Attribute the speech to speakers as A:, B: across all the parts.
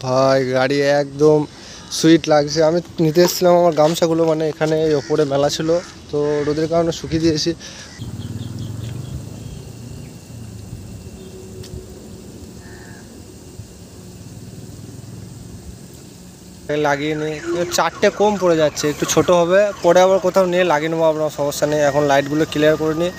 A: ভাই গাড়ি একদম সুইট লাগছে। আমি নিতে এসেছিলাম আমার গামছাগুলো, মানে এখানে ওপরে মেলা ছিল তো রোদের কারণে শুকিয়ে দিয়েছি। লাগিয়ে নিই, চারটে কম পড়ে যাচ্ছে, একটু ছোট হবে, পরে আবার কোথাও নিয়ে লাগিয়ে নেবো, আপনার সমস্যা নেই। এখন লাইটগুলো ক্লিয়ার করে নিই।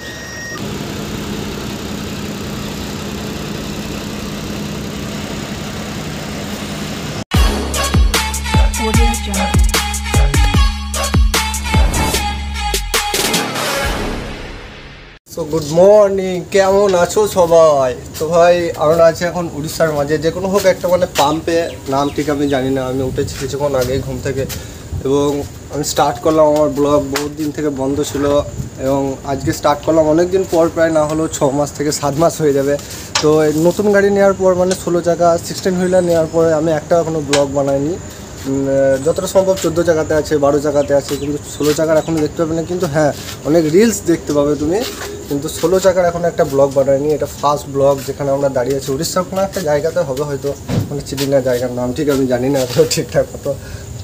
A: তো গুড মর্নিং, কেমন আছো সবাই? তো ভাই আমরা আছি এখন উড়িষ্যার মাঝে, যে কোনো হোক একটা মানে পাম্পে, নাম ঠিক আমি জানি না। আমি উঠেছি কিছুক্ষণ আগে ঘুম থেকে এবং আমি স্টার্ট করলাম আমার ব্লগ। বহুত দিন থেকে বন্ধ ছিল এবং আজকে স্টার্ট করলাম অনেক দিন পর, প্রায় না হলেও 6 মাস থেকে 7 মাস হয়ে যাবে। তো নতুন গাড়ি নেওয়ার পর মানে 16 চাকা 16 হুইলার নেওয়ার পরে আমি একটা এখনও ব্লগ বানাইনি। যতটা সম্ভব 14 চাকাতে আছে, 12 চাকাতে আছে, কিন্তু 16 চাকার এখনও দেখতে পাবে না। কিন্তু হ্যাঁ, অনেক রিলস দেখতে পাবে তুমি, কিন্তু 16 চাকার এখন একটা ব্লগ বানায়নি। এটা ফার্স্ট ব্লগ যেখানে আমরা দাঁড়িয়ে আছি উড়িষ্যার কোনো একটা জায়গাতে হবে হয়তো, মানে চিদিনা জায়গার নাম ঠিক আমি জানি না এখনও ঠিকঠাক মতো।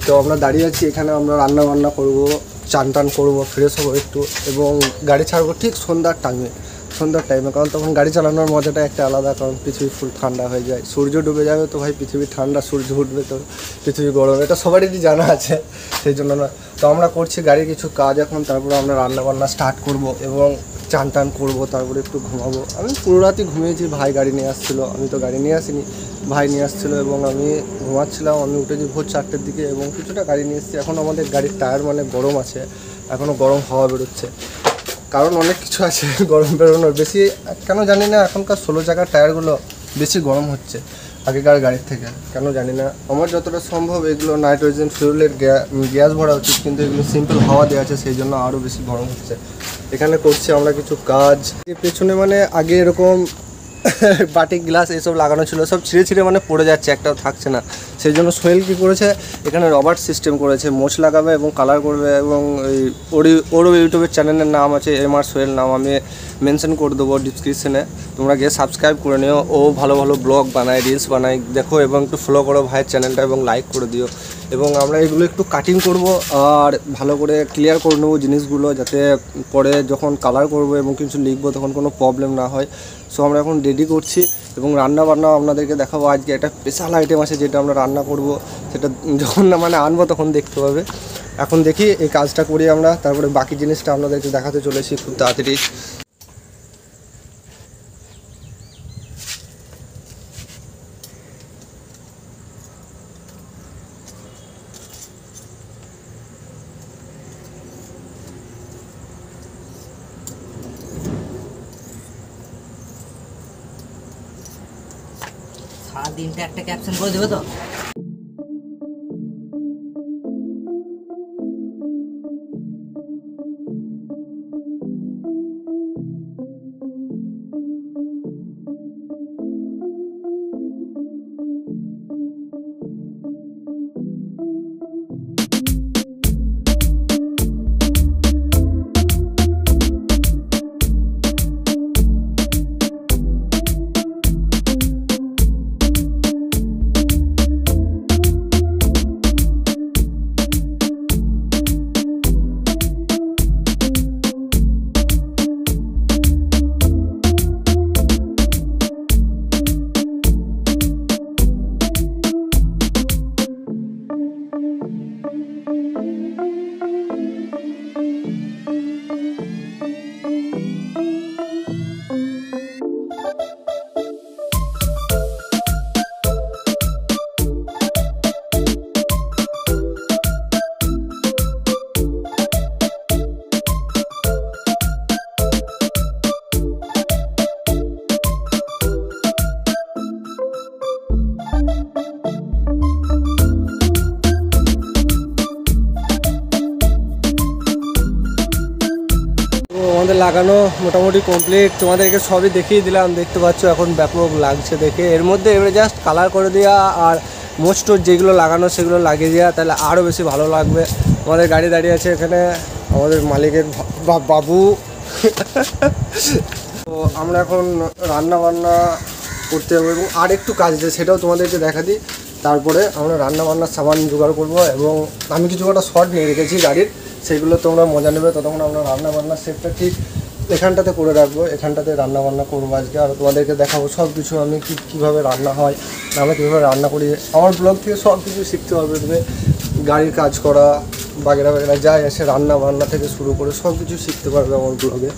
A: তো আমরা দাঁড়িয়ে আছি এখানে, আমরা রান্না বান্না করবো, চান টান করবো, ফ্রেশ হবো একটু এবং গাড়ি ছাড়বো ঠিক সন্ধ্যার টাইমে। কারণ তখন গাড়ি চালানোর মজাটা একটা আলাদা, কারণ পৃথিবী ফুল ঠান্ডা হয়ে যায়, সূর্য ডুবে যাবে তো ভাই পৃথিবী ঠান্ডা, সূর্য উঠবে তো পৃথিবী গরম, এটা সবারই জানা আছে, সেই জন্য না। তো আমরা করছি গাড়ির কিছু কাজ এখন, তারপরে আমরা রান্না বান্না স্টার্ট করব এবং চান টান করবো, তারপরে একটু ঘুমাবো। আমি পুরো রাতই ঘুমিয়েছি, ভাই গাড়ি নিয়ে আসছিলো, আমি তো গাড়ি নিয়ে আসিনি, ভাই নিয়ে আসছিলো এবং আমি ঘুমাচ্ছিলাম। আমি উঠেছি ভোর 4টের দিকে এবং কিছুটা গাড়ি নিয়ে এসেছি। এখন আমাদের গাড়ির টায়ার মানে গরম আছে, এখনও গরম হাওয়া বেরোচ্ছে, কারণ অনেক কিছু আছে গরম বেরোনোর। বেশি কেন জানি না এখনকার 16 চাকার টায়ারগুলো বেশি গরম হচ্ছে আগেকার গাড়ির থেকে, কেন জানি না। আমার যতটা সম্ভব এগুলো নাইট্রোজেন ফিউলের গ্যাস ভরা উচিত, কিন্তু এগুলো সিম্পল হাওয়া দেওয়া আছে, সেই জন্য আরও বেশি গরম হচ্ছে। এখানে করছি আমরা কিছু কাজ। পেছনে মানে আগে এরকম বাটি গ্লাস এসব লাগানো ছিল, সব ছিঁড়ে ছিঁড়ে মানে পড়ে যাচ্ছে, একটাও থাকছে না। সেই জন্য সোহেল কী করেছে, এখানে রবার সিস্টেম করেছে, মোচ লাগাবে এবং কালার করবে। এবং ওরও ইউটিউবের চ্যানেলের নাম আছে MR সোহেল নাম, আমি মেনশন করে দেবো ডিসক্রিপশনে, তোমরা গিয়ে সাবস্ক্রাইব করে নিও। ও ভালো ভালো ব্লগ বানায়, রিলস বানায়, দেখো এবং একটু ফলো করো ভাইয়ের চ্যানেলটা এবং লাইক করে দিও। এবং আমরা এগুলো একটু কাটিং করব আর ভালো করে ক্লিয়ার করে নেবো জিনিসগুলো, যাতে পরে যখন কালার করব এবং কিছু লিখবো তখন কোনো প্রবলেম না হয়। সো আমরা এখন রেডি করছি এবং রান্না বান্না আপনাদেরকে দেখাবো। আজকে একটা স্পেশাল আইটেম আছে যেটা আমরা রান্না করব, সেটা যখন না মানে আনবো তখন দেখতে পাবে। এখন দেখি এই কাজটা করি আমরা, তারপরে বাকি জিনিসটা আপনাদেরকে দেখাতে চলেছি খুব তাড়াতাড়ি।
B: সারাদিনটা একটা ক্যাপশন করে দেবে তো।
A: আমাদের লাগানো মোটামুটি কমপ্লিট, তোমাদেরকে সবই দেখিয়ে দিলাম, দেখতে পাচ্ছ এখন ব্যাপক লাগছে দেখে। এর মধ্যে এবারে জাস্ট কালার করে দেওয়া আর মোস্টোর যেগুলো লাগানো সেগুলো লাগিয়ে দেওয়া, তাহলে আরও বেশি ভালো লাগবে। আমাদের গাড়ি দাঁড়িয়ে আছে এখানে, আমাদের মালিকের বাবু। তো আমরা এখন রান্না বান্না করতে হবে এবং আর একটু কাজ আছে, সেটাও তোমাদেরকে দেখা দিই। তারপরে আমরা রান্না বান্নার সামান জোগাড় করব এবং আমি কিছু কটা শর্ট নিয়ে রেখেছি গাড়ির, সেগুলো তোমরা মজা নেবে। ততক্ষণ আমরা রান্না বান্নার সেটটা ঠিক এখানটাতে করে রাখবো, এখানটাতে রান্না বান্না করবো আজকে। আর তোমাদেরকে দেখাবো সব কিছু আমি কীভাবে রান্না হয়, আমরা কীভাবে রান্না করি। আমার ব্লগ থেকে সব কিছু শিখতে পারবে তুমি, গাড়ির কাজ করা বাগেরা বাগেরা যাই আসে, রান্না বান্না থেকে শুরু করে সব কিছু শিখতে পারবে আমার ব্লগে।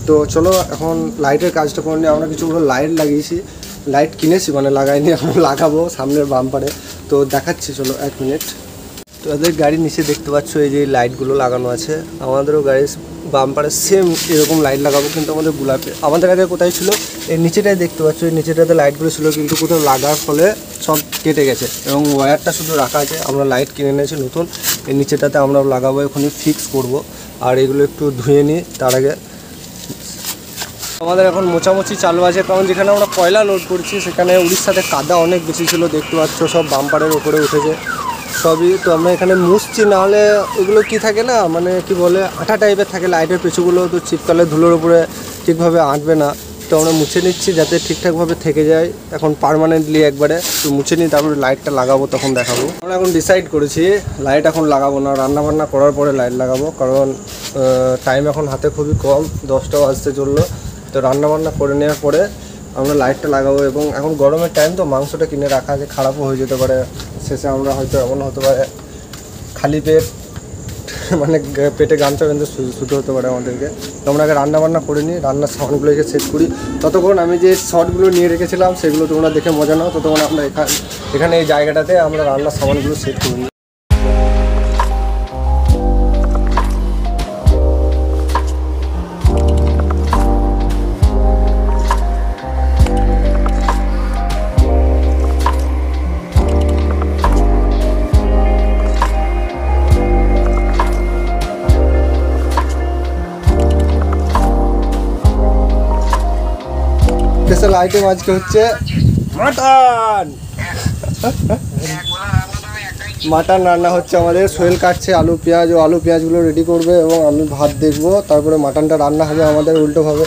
A: তো চলো এখন লাইটের কাজটা করে নিয়ে, আমরা কিছুগুলো লাইট লাগিয়েছি, লাইট কিনেছি মানে লাগাইনি, এখন লাগাবো সামনের বাম্পারে। তো দেখাচ্ছি, চলো 1 মিনিট। তো এদের গাড়ির নিচে দেখতে পাচ্ছ এই যে লাইটগুলো লাগানো আছে, আমাদেরও গাড়ির বাম্পারে সেম এরকম লাইট লাগাবো, কিন্তু আমাদের গোলাপে আমাদের আগে কোথায় ছিল এই নিচেটায় দেখতে পাচ্ছ, এই নিচেটাতে লাইটগুলো ছিল কিন্তু কোথাও লাগার ফলে সব কেটে গেছে এবং ওয়্যারটা শুধু রাখা আছে। আমরা লাইট কিনে নিয়েছি নতুন, এই নিচেটাতে আমরা লাগাবো, এখনই ফিক্স করব। আর এগুলো একটু ধুয়ে নিই তার আগে। আমাদের এখন মোছামুছি চালু আছে, কারণ যেখানে আমরা কয়লা লোড করছি সেখানে উড়িষ্যাতে কাদা অনেক বেশি ছিল, দেখতে পাচ্ছ সব বাম্পারের ওপরে উঠেছে সবই। তো আমরা এখানে মুছছি, নাহলে এগুলো কি থাকে না মানে কি বলে আঠা টাইপের থাকে লাইটের পেছুগুলো, তো চিপকালে ধুলোর উপরে ঠিকভাবে আঁটবে না। তো আমরা মুছে নিচ্ছি যাতে ঠিকঠাকভাবে থেকে যায় এখন পার্মানেন্টলি একবারে। তো মুছে নিই, তারপরে লাইটটা লাগাবো, তখন দেখাবো। আমরা এখন ডিসাইড করেছি লাইট এখন লাগাবো না, রান্নাবান্না করার পরে লাইট লাগাবো, কারণ টাইম এখন হাতে খুবই কম, 10টা বাজতে চললো। তো রান্নাবান্না করে নেওয়ার পরে আমরা লাইটটা লাগাবো। এবং এখন গরমের টাইম তো মাংসটা কিনে রাখা আছে, খারাপও হয়ে যেতে পারে, শেষে আমরা হয়তো এমন হতে পারে খালি পেট মানে পেটে গামছা বেঁধে শুতে হতে পারে আমাদেরকে। তো আমরা আগে রান্নাবান্না করে নিই, রান্নার সামানগুলোকে সেট করি। ততক্ষণ আমি যে শর্টগুলো নিয়ে রেখেছিলাম সেগুলো তোমরা দেখে মজা নাও, ততক্ষণ আমরা এখানে এই জায়গাটাতে আমরা রান্নার সামানগুলো সেট করে নিই। স্পেশাল আইটেম আজকে হচ্ছে মাটন। মাটন রান্না হচ্ছে আমাদের, সোহেল কাটছে আলু পেঁয়াজ, ও আলু পেঁয়াজগুলো রেডি করবে এবং আমি ভাত দেখবো, তারপরে মাটনটা রান্না হবে আমাদের উল্টোভাবে।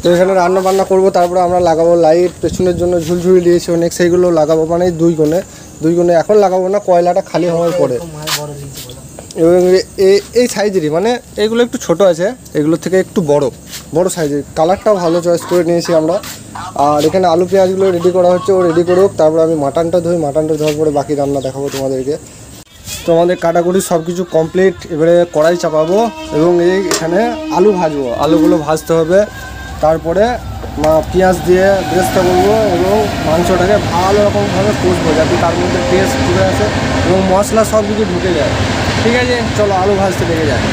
A: তো এখানে রান্না বান্না করবো, তারপরে আমরা লাগাবো লাইট, পেছনের জন্য ঝুলঝুলি দিয়েছি অনেক, সেইগুলো লাগাবো মানে 2 কোণে এখন লাগাবো না, কয়লাটা খালি হওয়ার পরে। এবং এই সাইজেরই মানে এইগুলো একটু ছোট আছে, এগুলোর থেকে একটু বড় সাইজের, কালারটাও ভালো চয়েস করে নিয়েছি আমরা। আর এখানে আলু পেঁয়াজগুলো রেডি করা হচ্ছে, ও রেডি করুক, তারপরে আমি মাটনটা ধোয়ার পরে বাকি রান্না দেখাবো তোমাদেরকে। তো আমাদের কাটাকুটি সব কিছু কমপ্লিট, এবারে কড়াই চাপাবো এবং এখানে আলু ভাজবো, আলুগুলো ভাজতে হবে। তারপরে পেঁয়াজ দিয়ে ব্রেস্টটা করবো এবং মাংসটাকে ভালো রকমভাবে কষবো যাতে তার মধ্যে টেস্ট চলে আসে এবং মশলা সব কিছু ঢুকে যায়। ঠিক আছে, চলো আলু ভাজতে লেগে যায়।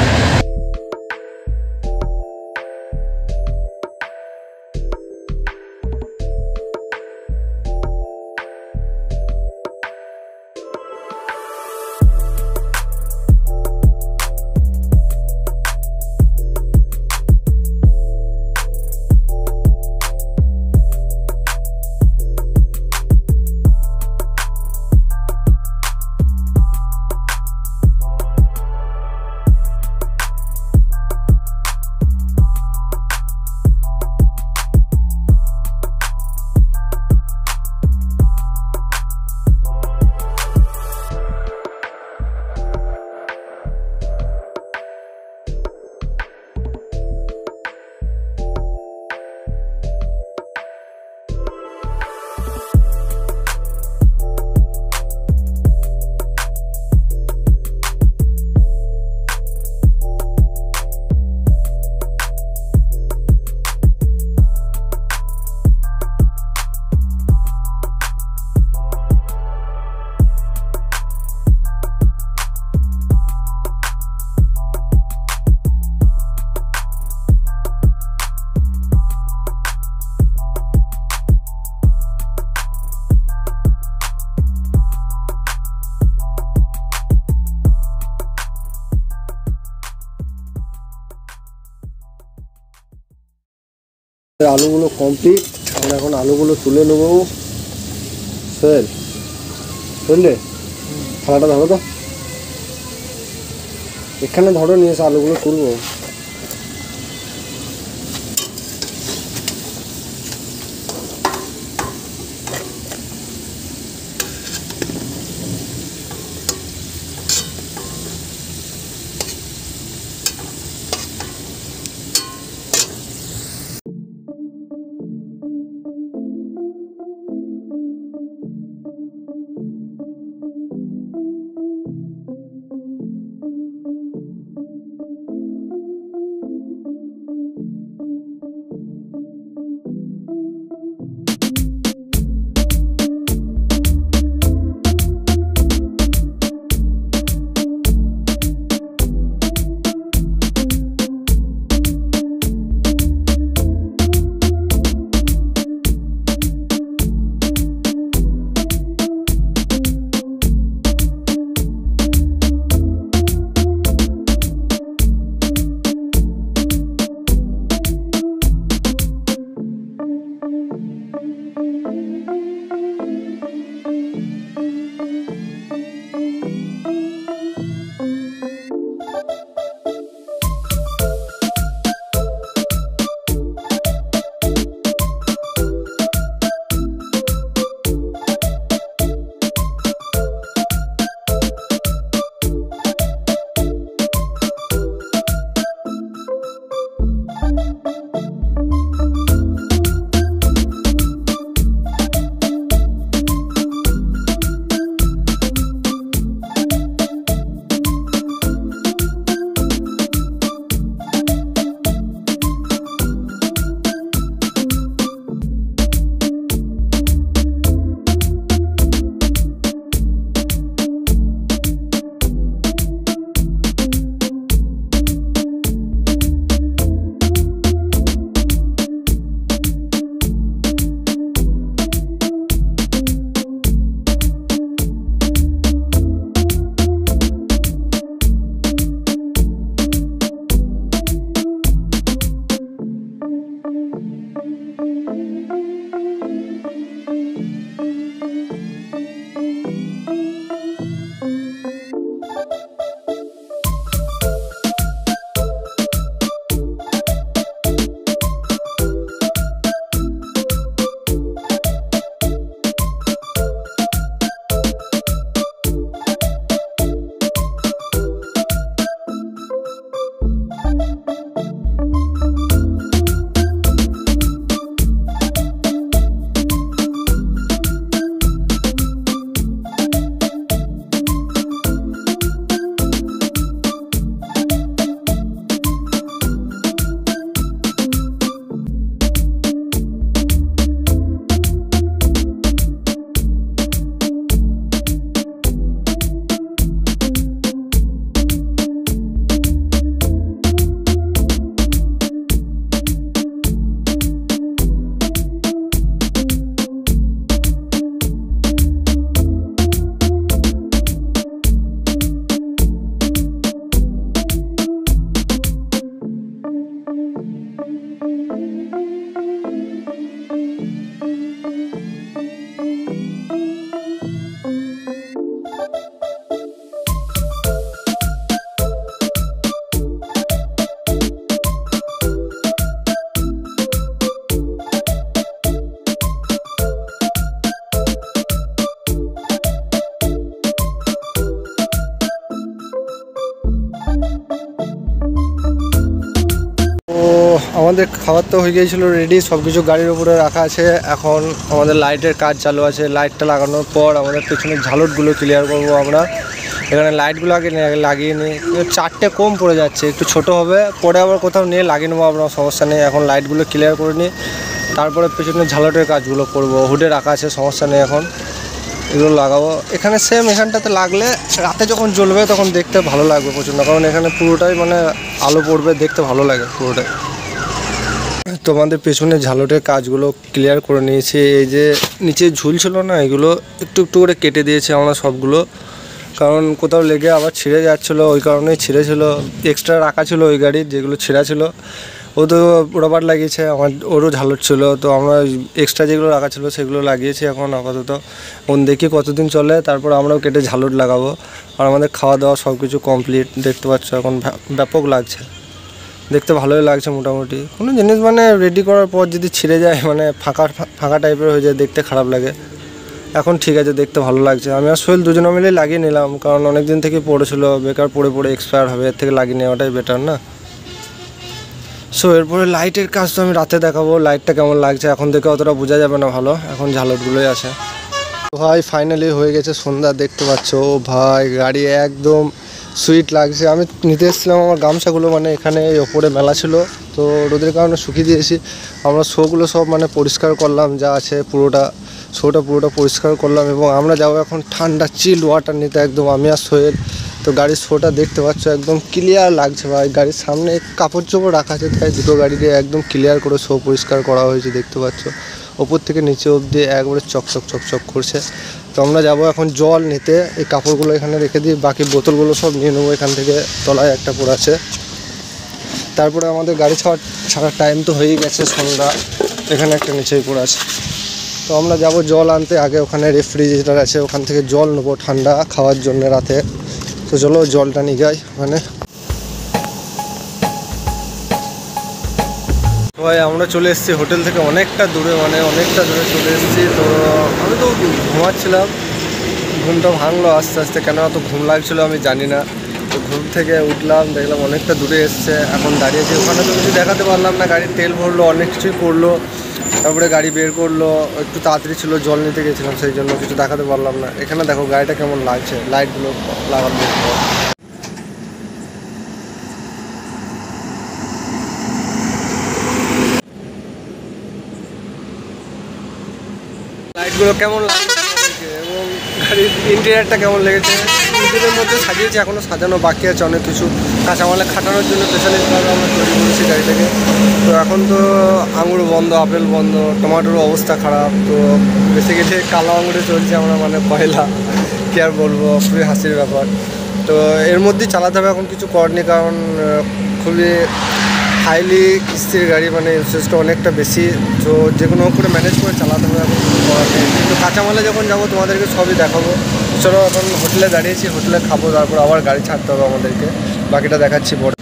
A: আলুগুলো কমপ্লিট, আমরা এখন আলুগুলো তুলে নেবো। বুঝলে থালাটা ধরো তো, এখানে ধরো, নিয়ে এসে আলুগুলো তুলবো। আমাদের খাবার তো হয়ে গিয়েছিল রেডি, সব কিছু গাড়ির উপরে রাখা আছে। এখন আমাদের লাইটের কাজ চালু আছে। লাইটটা লাগানোর পর আমাদের পেছনের ঝালটগুলো ক্লিয়ার করব আমরা। এখানে লাইটগুলো আগে লাগিয়ে নিই, 4টে কম পড়ে যাচ্ছে, একটু ছোট হবে, পরে আবার কোথাও নিয়ে লাগিয়ে নেবো আমরা, সমস্যা নেই। এখন লাইটগুলো ক্লিয়ার করে নিই, তারপরে পেছনের ঝালটের কাজগুলো করব। হুডে রাখা আছে, সমস্যা নেই, এখন এগুলো লাগাবো। এখানে সেম এখানটাতে লাগলে রাতে যখন জ্বলবে তখন দেখতে ভালো লাগবে প্রচণ্ড, কারণ এখানে পুরোটাই মানে আলো পড়বে, দেখতে ভালো লাগে পুরোটাই। তোমাদের পেছনে ঝালটের কাজগুলো ক্লিয়ার করে নিয়েছি। এই যে নিচে ঝুল ছিল না, এগুলো একটু একটু করে কেটে দিয়েছি আমরা সবগুলো, কারণ কোথাও লেগে আবার ছিঁড়ে যাচ্ছিলো, ওই কারণেই ছিঁড়েছিল। এক্সট্রা রাখা ছিল ওই গাড়ির, যেগুলো ছিঁড়া ছিল। ও তো রবার লাগিয়েছে, ওরও ঝালট ছিল, তো আমরা এক্সট্রা যেগুলো রাখা ছিল সেগুলো লাগিয়েছি এখন আপাতত। এখন দেখি কতদিন চলে, তারপর আমরাও কেটে ঝালট লাগাবো। আর আমাদের খাওয়া দাওয়া সব কিছু কমপ্লিট, দেখতে পাচ্ছ এখন ব্যাপক লাগছে, দেখতে ভালোই লাগছে মোটামুটি। কোনো জিনিস মানে রেডি করার পর যদি ছিঁড়ে যায়, মানে ফাঁকা ফাঁকা টাইপের হয়ে যায়, দেখতে খারাপ লাগে। এখন ঠিক আছে, দেখতে ভালো লাগছে। আমি আর সোহেল দুজনে মিলেই লাগিয়ে নিলাম, কারণ অনেক দিন থেকে পড়েছিল, বেকার পড়ে পড়ে এক্সপায়ার হবে, এর থেকে লাগিয়ে নেওয়াটাই বেটার না। সো এরপরে লাইটের কাজ তো আমি রাতে দেখাবো, লাইটটা কেমন লাগছে। এখন থেকে অতটা বোঝা যাবে না ভালো, এখন ঝালটগুলোই আছে। ভাই ফাইনালি হয়ে গেছে সন্ধ্যা, দেখতে পাচ্ছ। ও ভাই গাড়ি একদম সুইট লাগছে। আমি নিতে এসেছিলাম আমার গামছাগুলো, মানে এখানে ওপরে মেলা ছিল, তো রোদের কারণে শুকিয়ে দিয়েছি। আমরা শোগুলো সব মানে পরিষ্কার করলাম, যা আছে শোটা পুরোটা পরিষ্কার করলাম, এবং আমরা যাবো এখন ঠান্ডা চিল ওয়াটার নিতে, একদম আমি আর সোহেল। তো গাড়ির শোটা দেখতে পাচ্ছ একদম ক্লিয়ার লাগছে ভাই। গাড়ির সামনে কাপড় চোপড় রাখা আছে, তাই দুটো গাড়িকে একদম ক্লিয়ার করে শো পরিষ্কার করা হয়েছে, দেখতে পাচ্ছ। ওপর থেকে নিচে অবধি একবারে চকচক চকচক করছে। তো আমরা যাবো এখন জল নিতে, এই কাপড়গুলো এখানে রেখে দিই, বাকি বোতলগুলো সব নিয়ে নেবো এখান থেকে। তলায় একটা পড়ে আছে। তারপরে আমাদের গাড়ি ছাড়ার টাইম তো হয়েই গেছে, সন্ধ্যা। এখানে একটা নিচেই পড়ে আছে। তো আমরা যাব জল আনতে, আগে ওখানে রেফ্রিজারেটর আছে, ওখান থেকে জল নেবো ঠান্ডা খাওয়ার জন্য রাতে। তো চলো জলটা নিয়ে যাই ওখানে। ভাই আমরা চলে এসেছি হোটেল থেকে অনেকটা দূরে, মানে অনেকটা দূরে চলে এসেছি। তো আমি তো ঘুমাচ্ছিলাম, ঘুমটা ভাঙলো আস্তে আস্তে, কেন এত ঘুম লাগছিলো আমি জানি না। তো ঘুম থেকে উঠলাম, দেখলাম অনেকটা দূরে এসছে, এখন দাঁড়িয়েছি। ওখানে তো কিছু দেখাতে পারলাম না, গাড়ির তেল ভরলো, অনেক কিছুই করলো, তারপরে গাড়ি বের করলো। একটু তাড়াতাড়ি ছিল, জল নিতে গেছিলাম, সেই জন্য কিছু দেখাতে পারলাম না। এখানে দেখো গাড়িটা কেমন লাগছে, লাইটগুলো লাগানো। লাইটগুলো কেমন লাগছে তোমাদেরকে, এবং গাড়ির ইন্টেরিয়ারটা কেমন লেগেছে। নিজেদের মধ্যে সাজিয়েছি, এখনও সাজানো বাকি আছে অনেক কিছু। কাঁচামালে খাটানোর জন্য স্পেশালিস্টভাবে আমরা তৈরি করেছি গাড়িটাকে। তো এখন তো আঙুর বন্ধ, আপেল বন্ধ, টমাটোর অবস্থা খারাপ। তো বেসিক্যালি কালো আঙুরে চলছে আমরা, মানে পয়লা, কী আর বলবো, খুবই হাসির ব্যাপার। তো এর মধ্যেই চালাতে হবে, এখন কিছু করেনি, কারণ খুবই হাইলি কিস্তির গাড়ি, মানে ইন্টারেস্টটা অনেকটা বেশি। তো যে কোনো করে ম্যানেজ করে চালাতে হবে, এখন কিছু করার নেই। কিন্তু কাঁচামালে যখন যাবো তোমাদেরকে সবই দেখাবো। চলো এখন হোটেলে দাঁড়িয়েছি, হোটেলে খাবো, তারপর আবার গাড়ি ছাড়তে হবে আমাদেরকে, বাকিটা দেখাচ্ছি পরে।